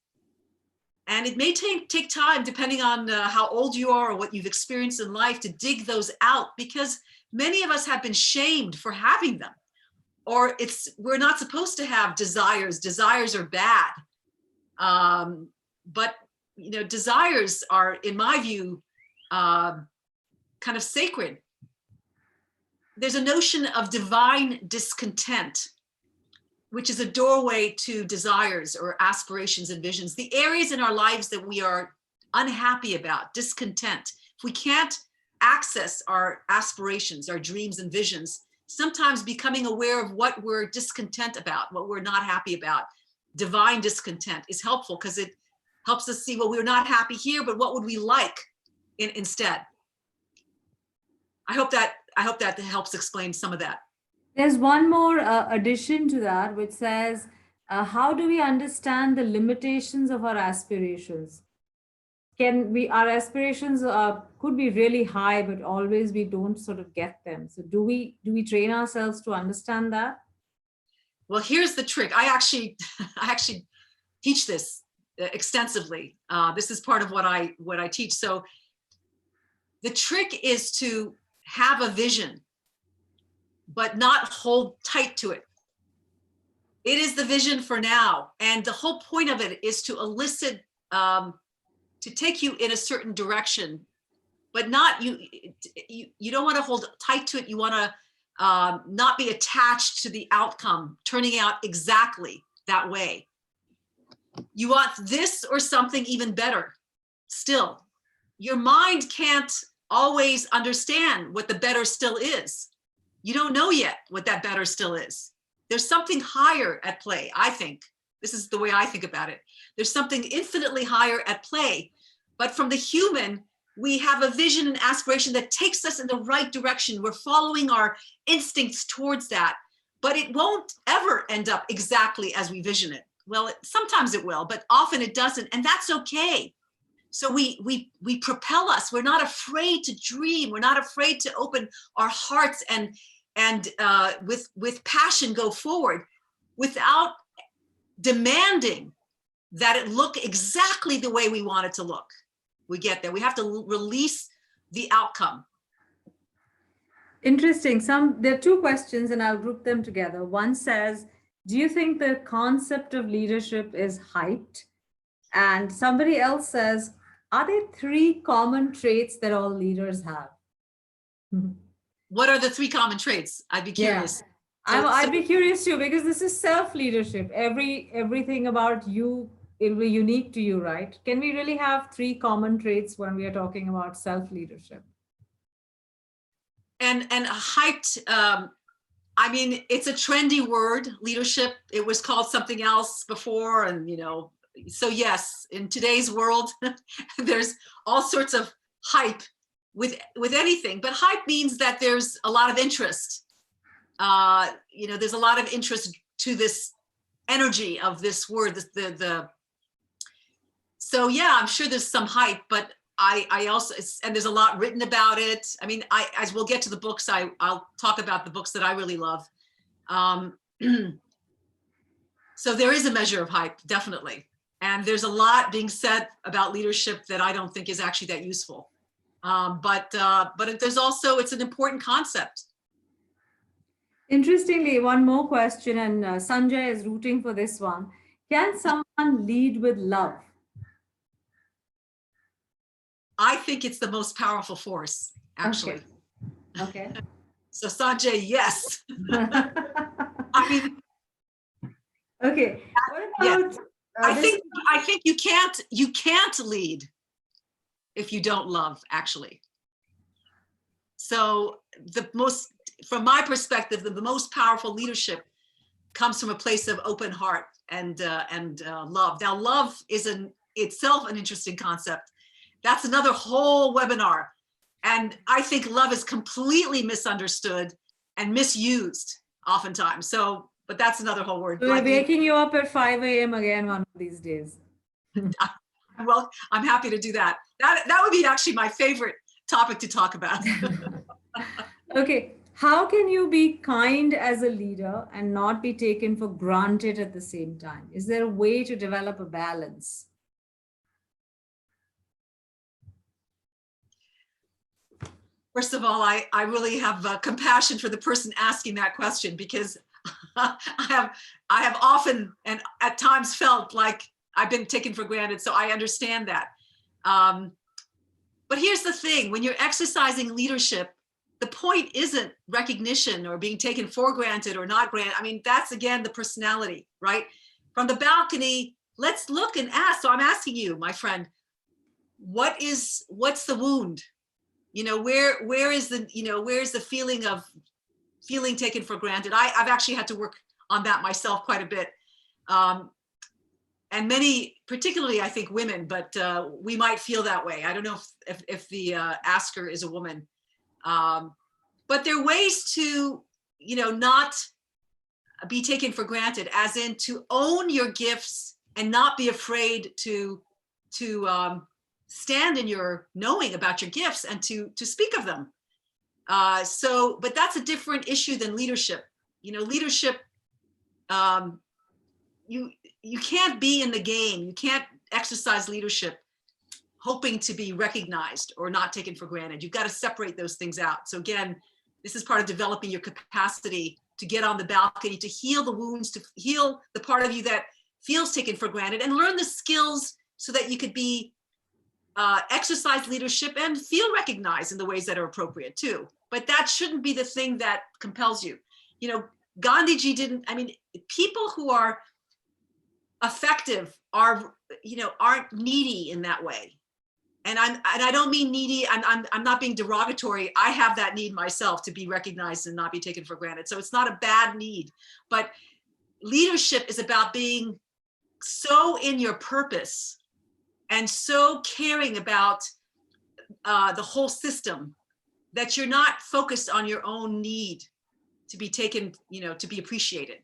And it may take time, depending on how old you are or what you've experienced in life, to dig those out, because many of us have been shamed for having them. Or we're not supposed to have desires. Desires are bad. But desires are, in my view, kind of sacred. There's a notion of divine discontent, which is a doorway to desires or aspirations and visions. The areas in our lives that we are unhappy about, discontent. If we can't access our aspirations, our dreams and visions, sometimes becoming aware of what we're discontent about, what we're not happy about, divine discontent is helpful, because helps us see, well, we're not happy here, but what would we like instead? I hope that helps explain some of that. There's one more addition to that, which says, how do we understand the limitations of our aspirations? Our aspirations could be really high, but always we don't sort of get them. So do we train ourselves to understand that? Well, here's the trick. I actually teach this extensively. This is part of what I teach. So the trick is to have a vision, but not hold tight to it. It is the vision for now. And the whole point of it is to elicit, to take you in a certain direction, but not, you don't want to hold tight to it. You want to not be attached to the outcome, turning out exactly that way. You want this or something even better still. Your mind can't always understand what the better still is. You don't know yet what that better still is. There's something higher at play, I think. This is the way I think about it. There's something infinitely higher at play. But from the human, we have a vision and aspiration that takes us in the right direction. We're following our instincts towards that, but it won't ever end up exactly as we vision it. Well, sometimes it will, but often it doesn't, and that's okay. So we propel us. We're not afraid to dream. We're not afraid to open our hearts and with passion go forward without demanding that it look exactly the way we want it to look. We get there. We have to release the outcome. Interesting. There are two questions and I'll group them together. One says, do you think the concept of leadership is hyped? And somebody else says, are there 3 common traits that all leaders have? What are the 3 common traits? I'd be curious. Yeah. I'd be curious too, because this is self-leadership. Everything about you, it'll be unique to you, right? Can we really have 3 common traits when we are talking about self-leadership? And hyped, I mean, it's a trendy word, leadership. It was called something else before. And, so yes, in today's world, there's all sorts of hype with anything, but hype means that there's a lot of interest. There's a lot of interest to this energy of this word, so yeah, I'm sure there's some hype, but I also, and there's a lot written about it. I mean, as we'll get to the books, I'll talk about the books that I really love. So there is a measure of hype, definitely. And there's a lot being said about leadership that I don't think is actually that useful. But there's also, it's an important concept. Interestingly, one more question, and Sanjay is rooting for this one. Can someone lead with love? I think it's the most powerful force, actually. Okay. So Sanjay, yes. I mean, okay. What about? Yeah. I think you can't lead if you don't love, actually. So from my perspective, the most powerful leadership comes from a place of open heart and love. Now, love is itself an interesting concept. That's another whole webinar. And I think love is completely misunderstood and misused oftentimes. So, but that's another whole word. So we're waking you up at 5 a.m. again one of these days. Well, I'm happy to do that. That would be actually my favorite topic to talk about. Okay. How can you be kind as a leader and not be taken for granted at the same time? Is there a way to develop a balance? First of all, I really have compassion for the person asking that question, because I have often and at times felt like I've been taken for granted. So I understand that. But here's the thing, when you're exercising leadership, the point isn't recognition or being taken for granted or not granted. I mean, that's again, the personality, right? From the balcony, let's look and ask. So I'm asking you, my friend, what's the wound? Where is the feeling of feeling taken for granted? I've actually had to work on that myself quite a bit. and many, particularly I think women, but we might feel that way. I don't know if the asker is a woman, but there are ways to, not be taken for granted, as in to own your gifts and not be afraid to stand in your knowing about your gifts and to speak of them. But that's a different issue than leadership. Leadership, you can't be in the game. You can't exercise leadership hoping to be recognized or not taken for granted. You've got to separate those things out. So again, this is part of developing your capacity to get on the balcony, to heal the wounds, to heal the part of you that feels taken for granted, and learn the skills so that you could be exercise leadership and feel recognized in the ways that are appropriate too. But that shouldn't be the thing that compels you. Gandhiji didn't, people who are effective aren't needy in that way. And I don't mean needy. I'm not being derogatory. I have that need myself to be recognized and not be taken for granted. So it's not a bad need, but leadership is about being so in your purpose and so caring about the whole system that you're not focused on your own need to be taken, to be appreciated.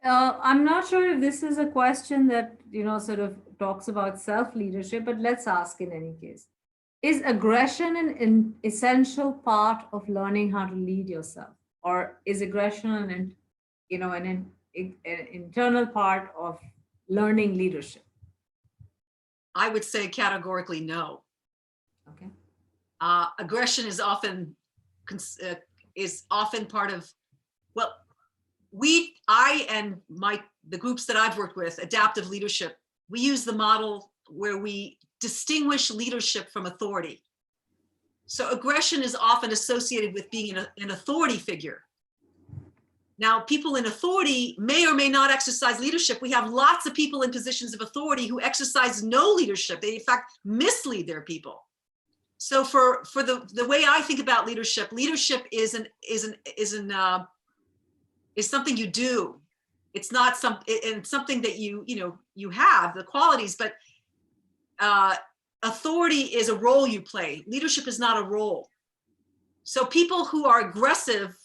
I'm not sure if this is a question that, sort of talks about self-leadership, but let's ask in any case. Is aggression an essential part of learning how to lead yourself? Or is aggression an internal part of learning leadership? I would say categorically no. Okay. Aggression is often part of, I and the groups that I've worked with, adaptive leadership, we use the model where we distinguish leadership from authority. So aggression is often associated with being an authority figure. Now, people in authority may or may not exercise leadership. We have lots of people in positions of authority who exercise no leadership. They, in fact, mislead their people. So for the way I think about leadership is something you do. It's not something that you have the qualities, but authority is a role you play. Leadership is not a role. So people who are aggressive,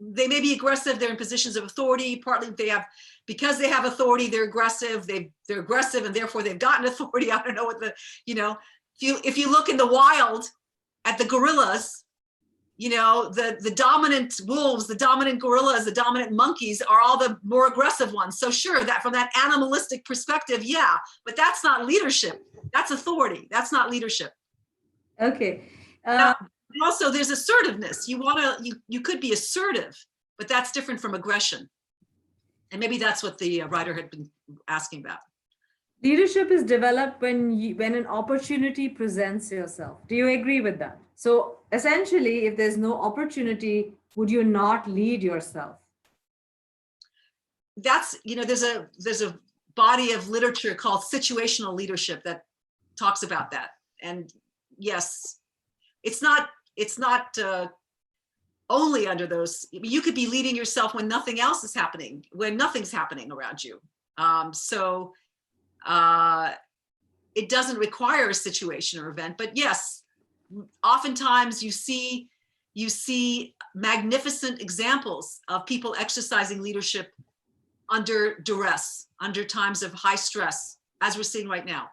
they may be aggressive. They're in positions of authority. Partly because they have authority, they're aggressive. They're aggressive, and therefore they've gotten authority. I don't know what if you look in the wild at the gorillas, the dominant wolves, the dominant gorillas, the dominant monkeys are all the more aggressive ones. So sure, that from that animalistic perspective, yeah, but that's not leadership. That's authority. That's not leadership. Okay. Now, also, there's assertiveness. You could be assertive, but that's different from aggression. And maybe that's what the writer had been asking about. Leadership is developed when an opportunity presents yourself. Do you agree with that? So essentially, if there's no opportunity, would you not lead yourself? That's, there's a body of literature called situational leadership that talks about that. And yes, it's not only under those. You could be leading yourself when nothing else is happening, when nothing's happening around you. It doesn't require a situation or event, but yes, oftentimes you see magnificent examples of people exercising leadership under duress, under times of high stress, as we're seeing right now.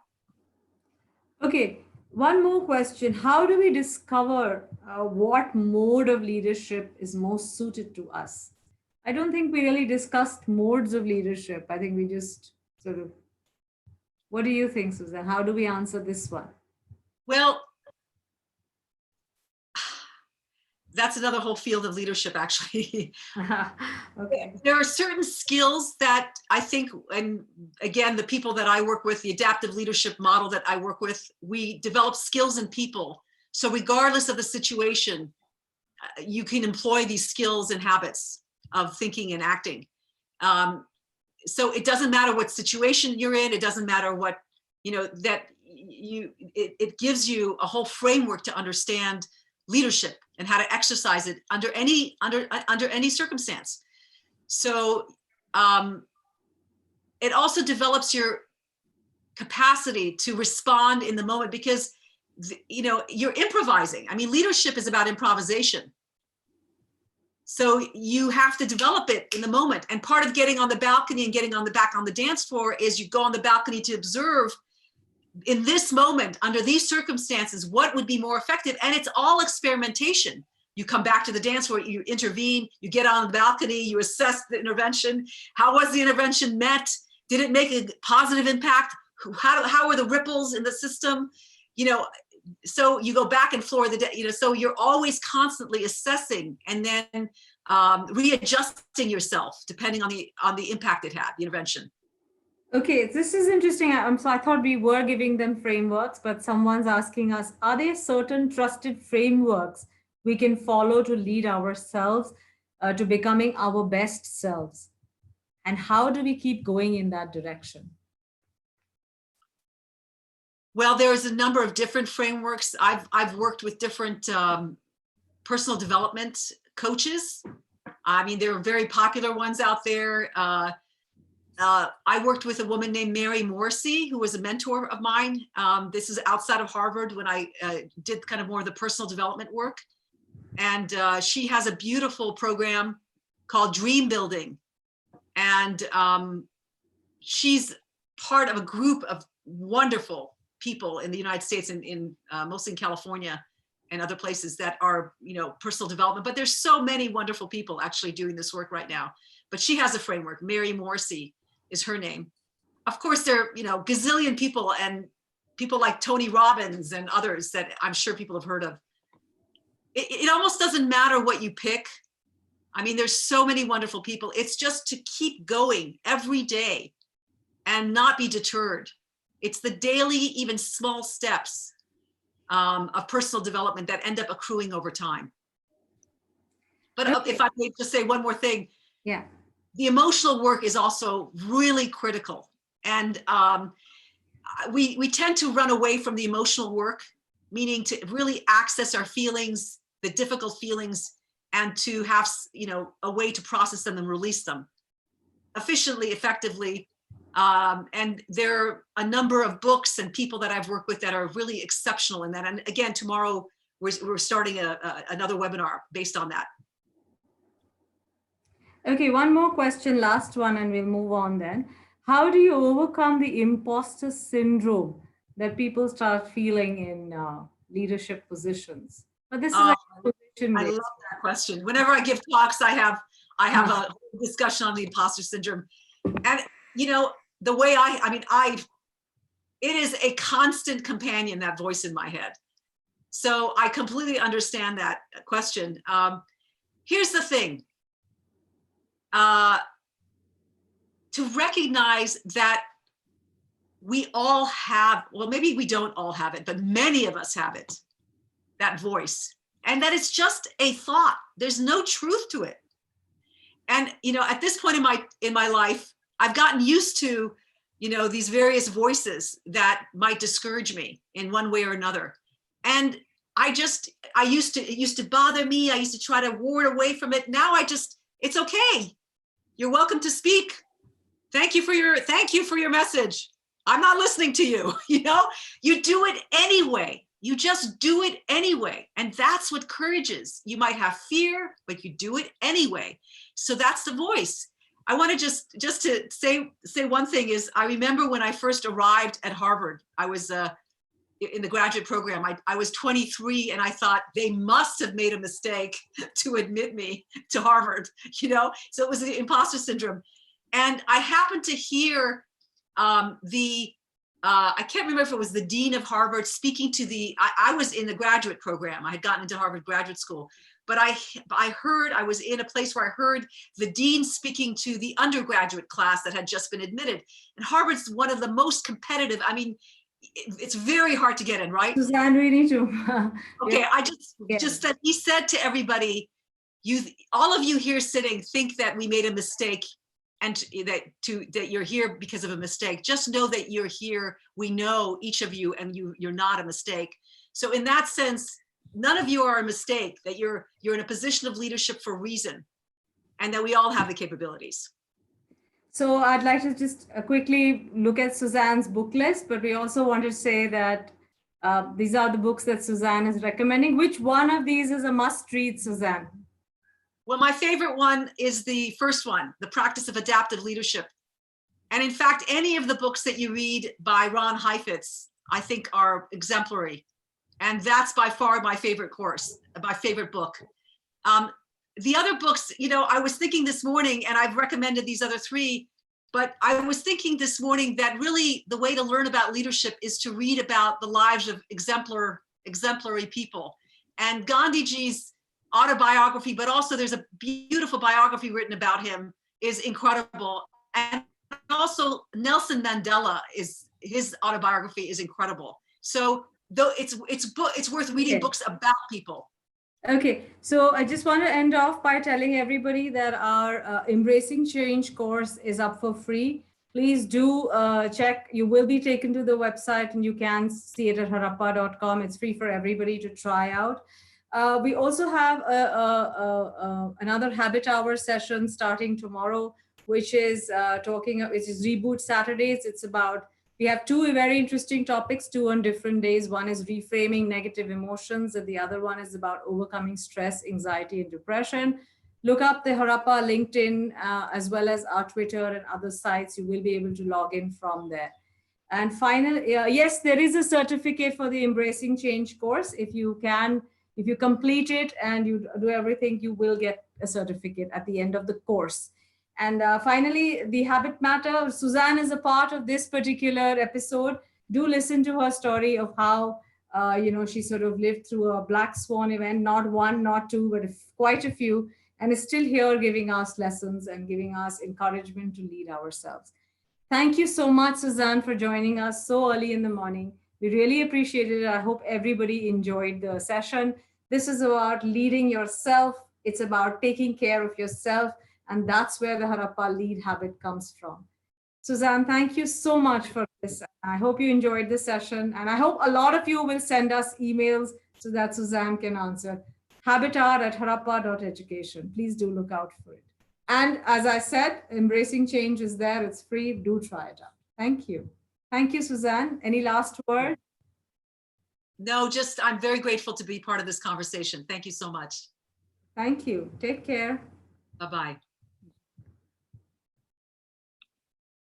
Okay, one more question. How do we discover what mode of leadership is most suited to us? I don't think we really discussed modes of leadership. I think we just sort of, what do you think, Suzanne? How do we answer this one? Well, that's another whole field of leadership, actually. Okay. There are certain skills that I think, and again, the people that I work with, the adaptive leadership model that I work with, we develop skills in people. So regardless of the situation, you can employ these skills and habits of thinking and acting. So it doesn't matter what situation you're in. It doesn't matter what, it gives you a whole framework to understand leadership and how to exercise it under any circumstance. So it also develops your capacity to respond in the moment, because you're improvising. I mean, leadership is about improvisation. So you have to develop it in the moment. And part of getting on the balcony and getting on the back on the dance floor is you go on the balcony to observe in this moment, under these circumstances, what would be more effective. And it's all experimentation. You come back to the dance floor, you intervene, you get on the balcony, you assess the intervention. How was the intervention met? Did it make a positive impact? How are the ripples in the system? So you go back and floor so you're always constantly assessing and then readjusting yourself depending on the impact it had, the intervention. Okay, this is interesting. So I thought we were giving them frameworks, but someone's asking us, are there certain trusted frameworks we can follow to lead ourselves to becoming our best selves? And how do we keep going in that direction? Well, there's a number of different frameworks. I've worked with different personal development coaches. I mean, there are very popular ones out there. I worked with a woman named Mary Morrissey, who was a mentor of mine. This is outside of Harvard when I did kind of more of the personal development work. And she has a beautiful program called Dream Building. And she's part of a group of wonderful people in the United States and mostly in California and other places that are, personal development. But there's so many wonderful people actually doing this work right now. But she has a framework. Mary Morrissey is her name. Of course, there are, gazillion people and people like Tony Robbins and others that I'm sure people have heard of. It almost doesn't matter what you pick. I mean, there's so many wonderful people. It's just to keep going every day and not be deterred. It's the daily, even small steps of personal development that end up accruing over time. But okay. If I may just say one more thing. Yeah. The emotional work is also really critical. And we tend to run away from the emotional work, meaning to really access our feelings, the difficult feelings, and to have, a way to process them and release them efficiently, effectively. And there are a number of books and people that I've worked with that are really exceptional in that. And again, tomorrow we're starting another webinar based on that. Okay, one more question, last one, and we'll move on then. How do you overcome the imposter syndrome that people start feeling in leadership positions? But this is like position I based. love that question. Whenever I give talks, I have a discussion on the imposter syndrome. And the way it is a constant companion, that voice in my head. So I completely understand that question. Here's the thing. To recognize that we all have, well, maybe we don't all have it, but many of us have it, that voice, and that it's just a thought. There's no truth to it. And, at this point in my life, I've gotten used to, these various voices that might discourage me in one way or another. And it used to bother me. I used to try to ward away from it. Now it's okay. You're welcome to speak. Thank you for your message. I'm not listening to you. You do it anyway. You just do it anyway. And that's what courage is. You might have fear, but you do it anyway. So that's the voice. I want to just to say one thing is, I remember when I first arrived at Harvard, I was in the graduate program. I was 23 and I thought they must have made a mistake to admit me to Harvard, so it was the imposter syndrome. And I happened to hear I can't remember if it was the dean of Harvard speaking to I was in the graduate program. I had gotten into Harvard Graduate School, but I was in a place where I heard the dean speaking to the undergraduate class that had just been admitted. And Harvard's one of the most competitive. I mean, it's very hard to get in, right? Suzanne, we need to. Okay, Yeah. I just that he said to everybody, all of you here sitting think that we made a mistake and that you're here because of a mistake. Just know that you're here. We know each of you, and you're not a mistake. So in that sense, none of you are a mistake, that you're in a position of leadership for a reason, and that we all have the capabilities. So I'd like to just quickly look at Suzanne's book list, but we also want to say that these are the books that Suzanne is recommending. Which one of these is a must-read, Suzanne? Well, my favorite one is the first one, The Practice of Adaptive Leadership. And in fact, any of the books that you read by Ron Heifetz, I think are exemplary. And that's by far my favorite course, my favorite book. The other books, I was thinking this morning, and I've recommended these other three, but I was thinking this morning that really the way to learn about leadership is to read about the lives of exemplary people. And Gandhiji's autobiography, but also there's a beautiful biography written about him, is incredible. And also Nelson Mandela, his autobiography is incredible. So though it's worth reading books about people. Okay, so I just want to end off by telling everybody that our Embracing Change course is up for free. Please do check. You will be taken to the website and you can see it at harappa.com. It's free for everybody to try out. We also have another Habit Hour session starting tomorrow, which is Reboot Saturdays. It's about, we have two very interesting topics, two on different days. One is reframing negative emotions, and the other one is about overcoming stress, anxiety, and depression. Look up the Harappa LinkedIn, as well as our Twitter and other sites. You will be able to log in from there. And finally, yes, there is a certificate for the Embracing Change course. If you complete it and you do everything, you will get a certificate at the end of the course. And finally, the habit matter. Suzanne is a part of this particular episode. Do listen to her story of how she sort of lived through a black swan event, not one, not two, but quite a few, and is still here giving us lessons and giving us encouragement to lead ourselves. Thank you so much, Suzanne, for joining us so early in the morning. We really appreciate it. I hope everybody enjoyed the session. This is about leading yourself. It's about taking care of yourself. And that's where the Harappa lead habit comes from. Suzanne, thank you so much for this. I hope you enjoyed this session. And I hope a lot of you will send us emails so that Suzanne can answer. habitar@harappa.education. Please do look out for it. And as I said, Embracing Change is there. It's free. Do try it out. Thank you. Thank you, Suzanne. Any last word? No, just I'm very grateful to be part of this conversation. Thank you so much. Thank you. Take care. Bye-bye.